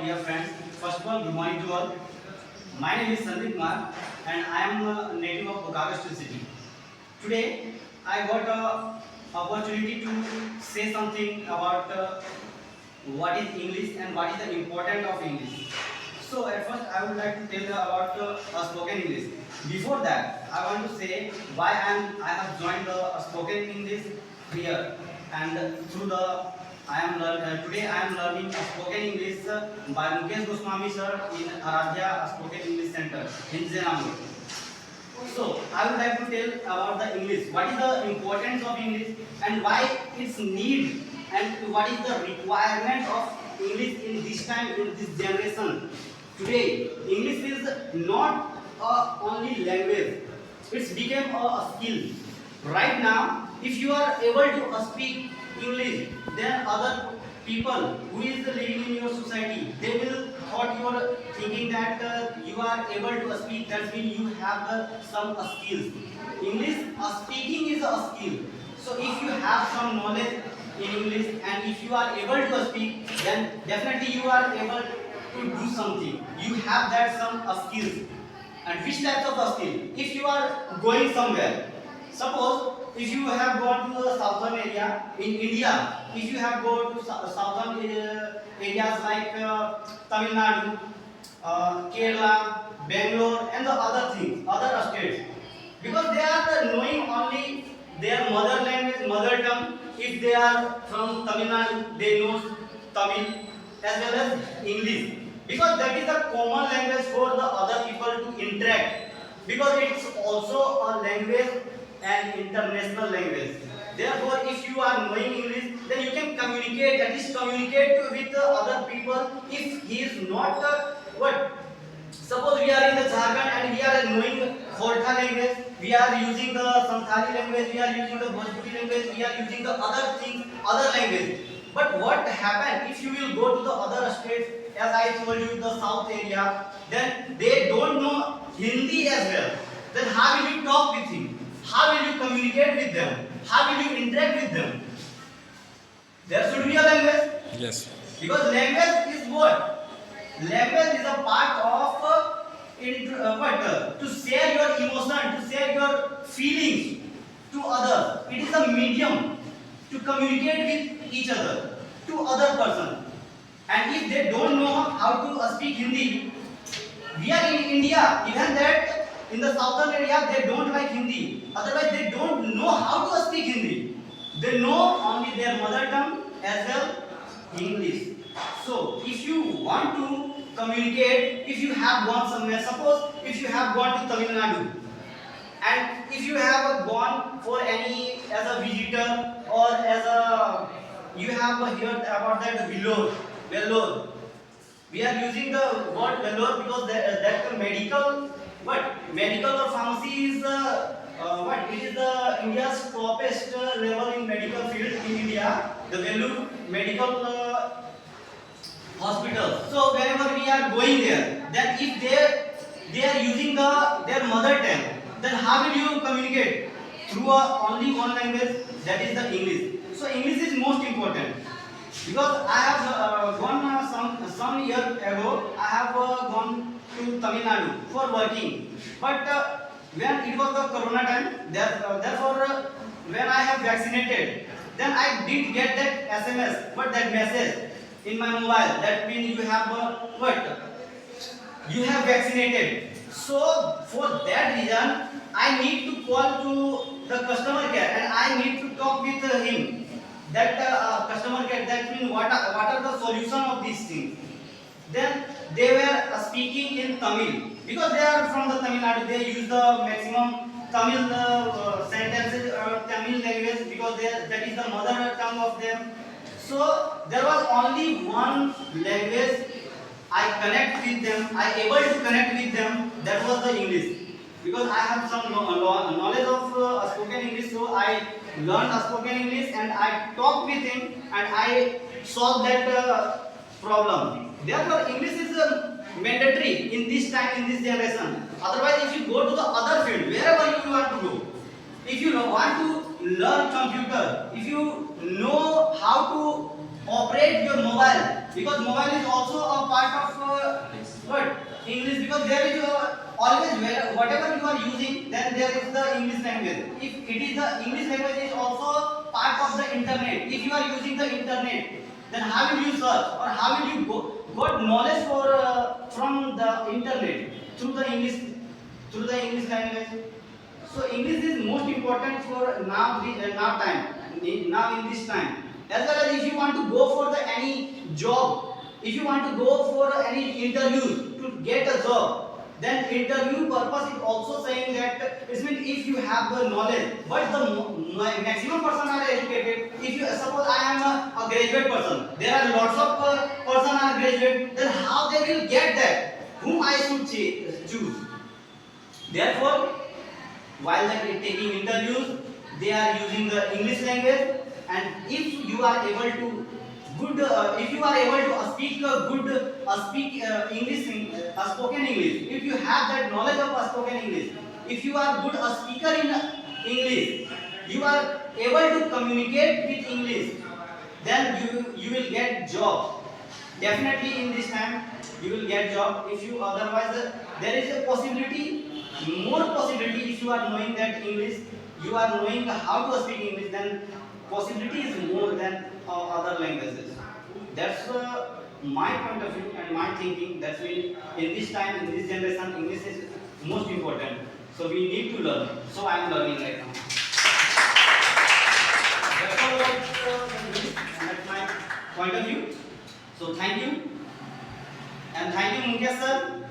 dear friends. First of all, good morning to all. My name is Sandeep Kumar and I am a native of Bokaro city. Today, I got a opportunity to say something about what is English and what is the importance of English. So at first, I would like to tell you about spoken English. Before that, I want to say why I have joined the spoken English here and through the today I am learning spoken English by Mukesh Goswami sir in Aradhya Spoken English Center in Zenamur. So I would like to tell about the English. What is the importance of English and why its need and what is the requirement of English in this time in this generation. Today English is not only language; it's become a skill. Right now, if you are able to speak English, then other people who is living in your society, they will thought you are thinking that you are able to speak. That means you have some skills. English speaking is a skill. So if you have some knowledge in English and if you are able to speak, then definitely you are able to do something. You have that some skills. And which types of skill? If you are going somewhere, suppose if you have gone to the southern area in India, if you have gone to southern areas like Tamil Nadu, Kerala, Bangalore, and the other things, other states, because they are knowing only their mother language, mother tongue. If they are from Tamil Nadu, they know Tamil as well as English, because that is the common language for the other people to interact, because it's also a language and international language. Therefore, if you are knowing English, then you can communicate, at least communicate with other people. If he is not what, suppose we are in the Jharkhand and we are knowing Khortha language, we are using the Santhali language, we are using the Bhojpuri language, we are using the other things, other language. But what happen if you will go to the other states, as I told you, the south area, then they don't know Hindi as well. Then how will you talk with him? How will you communicate with them? How will you interact with them? There should be a language. Yes. Because language is what? Language is a part of to share your emotion, to share your feelings to others. It is a medium to communicate with each other, to other person. And if they don't know how to speak Hindi, we are in India, even that in the southern area they don't like Hindi. Otherwise they don't know how to speak Hindi. They know only their mother tongue as well English. So if you want to communicate, if you have gone somewhere, suppose if you have gone to Tamil Nadu and if you have gone for any as a visitor or as a you have heard about that Vellore. We are using the word Vellore because that medical medical or pharmacy is it is the India's topest level in medical field in India, the Vellore medical hospital. So whenever we are going there, then if they are using their mother tongue, then how will you communicate? Through only one language, that is the English. So English is most important. Because I have gone some year ago, I have gone to Tamil Nadu for working. But when it was the Corona time, therefore when I have vaccinated, then I did get that SMS, that message in my mobile. That means you have you have vaccinated. So for that reason, I need to call to the customer care and I need to talk with him. That customer care, that means what are the solution of these things. Then they were speaking in Tamil because they are from the Tamil Nadu. They use the maximum Tamil sentences or Tamil language because that is the mother tongue of them. So there was only one language I connect with them. I able to connect with them. That was the English. Because I have some knowledge of spoken English, so I learned spoken English and I talked with him and I solved that problem. Therefore, English is mandatory in this time, in this generation. Otherwise, if you go to the other field, wherever you want to go, if you want to learn computer, if you know how to operate your mobile, because mobile is also a part of what English, because there is always whatever you are using, then there is the English language. If it is the English language is also part of the internet. If you are using the internet, then how will you search or how will you got knowledge from the internet through the English language. So English is most important for now time, now in this time. As well as if you want to go for the any job, if you want to go for any interview to get a job, then interview purpose is also saying that it means if you have the knowledge, but the maximum person are educated. If you suppose I am a graduate person, there are lots of person are graduate, then how they will get that? Whom I should choose? Therefore, while they are taking interviews, they are using the English language, and if you are able to if you are able to speak English, spoken English, if you have that knowledge of spoken English, if you are good a speaker in English, you are able to communicate with English, then you will get job. Definitely in this time you will get job. If you otherwise there is a possibility, more possibility, if you are knowing that English, you are knowing how to speak English, then possibility is more than other languages. That's my point of view and my thinking. That's mean in this time, in this generation, English is most important. So we need to learn. So I am learning right now. That's all about English, and that's my point of view. So thank you, and thank you Mukesh sir.